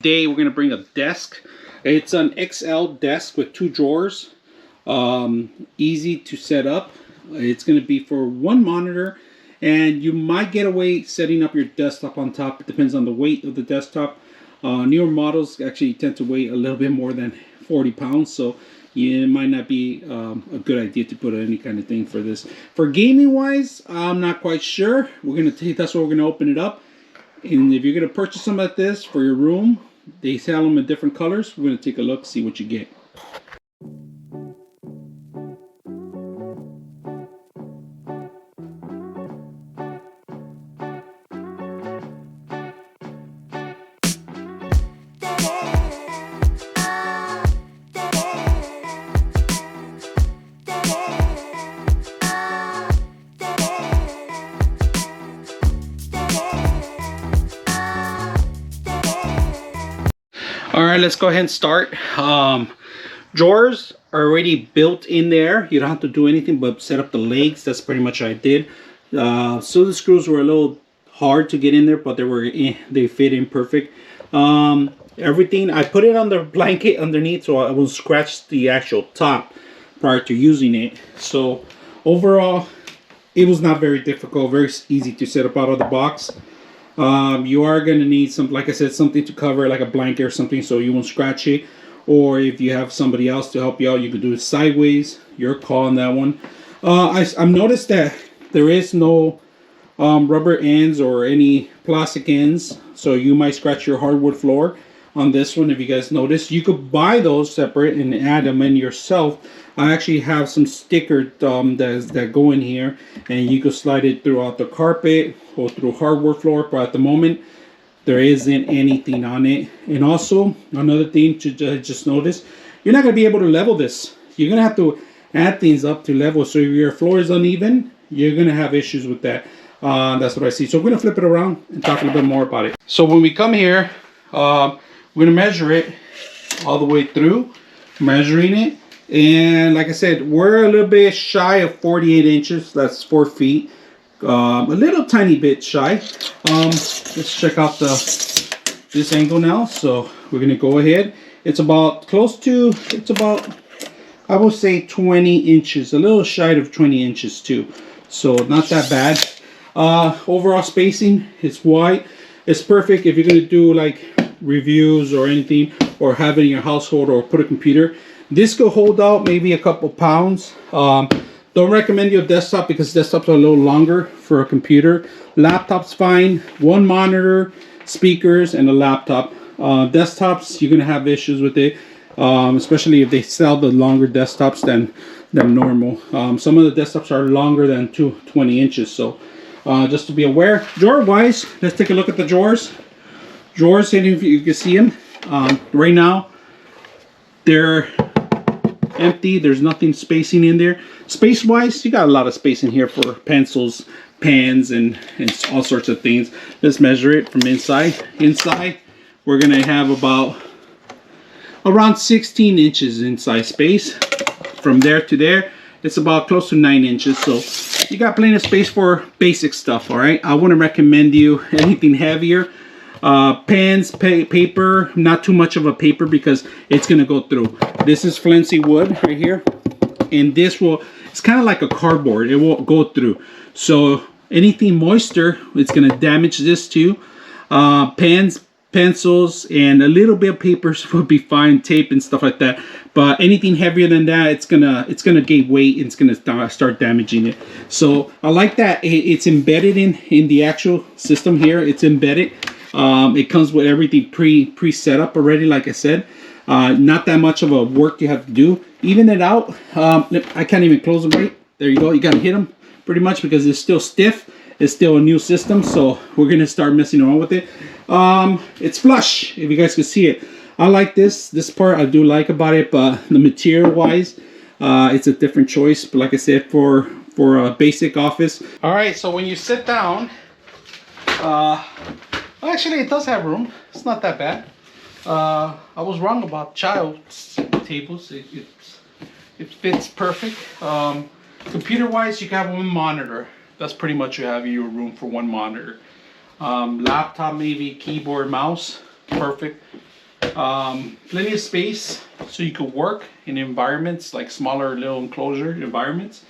Today we're going to bring a desk. It's an XL desk with 2 drawers. Easy to set up. It's going to be for 1 monitor, and you might get away setting up your desktop on top. It depends on the weight of the desktop. Newer models actually tend to weigh a little bit more than 40 pounds, so it might not be a good idea to put any kind of thing for this. For gaming wise, I'm not quite sure. That's why we're going to open it up. And if you're going to purchase some like this for your room, they sell them in different colors. We're going to take a look, see what you get. Alright, let's go ahead and start. Drawers are already built in there. You don't have to do anything but set up the legs. That's pretty much what I did. So the screws were a little hard to get in there, but they fit in perfect. Everything, I put it on the blanket underneath so I won't scratch the actual top prior to using it. So overall, it was not very difficult, very easy to set up out of the box. You are going to need some, like I said, something to cover, like a blanket or something, so you won't scratch it. Or if you have somebody else to help you out, you could do it sideways. Your call on that one. I've noticed that there is no rubber ends or any plastic ends, so you might scratch your hardwood floor on this one. If you guys notice, you could buy those separate and add them in yourself. I actually have some stickers that go in here, and you could slide it throughout the carpet or through hardwood floor, but at the moment there isn't anything on it. And also another thing to just notice, you're not going to be able to level this. You're going to have to add things up to level, so if your floor is uneven, you're going to have issues with that. That's what I see. So we're going to flip it around and talk a little bit more about it. So when we come here, we're going to measure it all the way through, measuring it. And like I said, we're a little bit shy of 48 inches. That's 4 feet. A little tiny bit shy. Let's check out this angle now. So we're going to go ahead. It's about I would say 20 inches. A little shy of 20 inches too. So not that bad. Overall spacing is wide. It's perfect if you're going to do like reviews or anything, or have it in your household, or put a computer. This could hold out maybe a couple pounds. Don't recommend your desktop because desktops are a little longer for a computer. Laptop's fine. 1 monitor, speakers, and a laptop. Desktops, you're gonna have issues with it, especially if they sell the longer desktops than normal. Some of the desktops are longer than 20 inches. So just to be aware. Drawer wise, let's take a look at the drawers. Drawers, if you can see them right now, they're empty. There's nothing spacing in there. Space wise, you got a lot of space in here for pencils, pens, and all sorts of things. Let's measure it from inside. Inside, we're gonna have around 16 inches inside space. From there to there, it's about close to 9 inches. So you got plenty of space for basic stuff. All right, I wouldn't recommend you anything heavier. Pens, paper, not too much of a paper because it's gonna go through. This is flimsy wood right here, and it's kind of like a cardboard. It won't go through. So anything moisture, it's gonna damage this too. Pens, pencils, and a little bit of papers would be fine, tape and stuff like that. But anything heavier than that, it's gonna gain weight and it's gonna start damaging it. So I like that it's embedded in the actual system here. It's embedded. It comes with everything pre-set up already, like I said. Not that much of a work you have to do. Even it out. I can't even close them right. There you go. You gotta hit them pretty much because it's still stiff. It's still a new system, so we're gonna start messing around with it. It's flush, if you guys can see it. I like this part. I do like about it, but the material wise, it's a different choice. But like I said, for a basic office. All right. So when you sit down, actually, it does have room. It's not that bad. I was wrong about child's tables. It fits perfect. Computer-wise, you can have 1 monitor. That's pretty much you have your room for 1 monitor. Laptop, maybe keyboard, mouse, perfect. Plenty of space so you could work in environments like smaller little enclosure environments.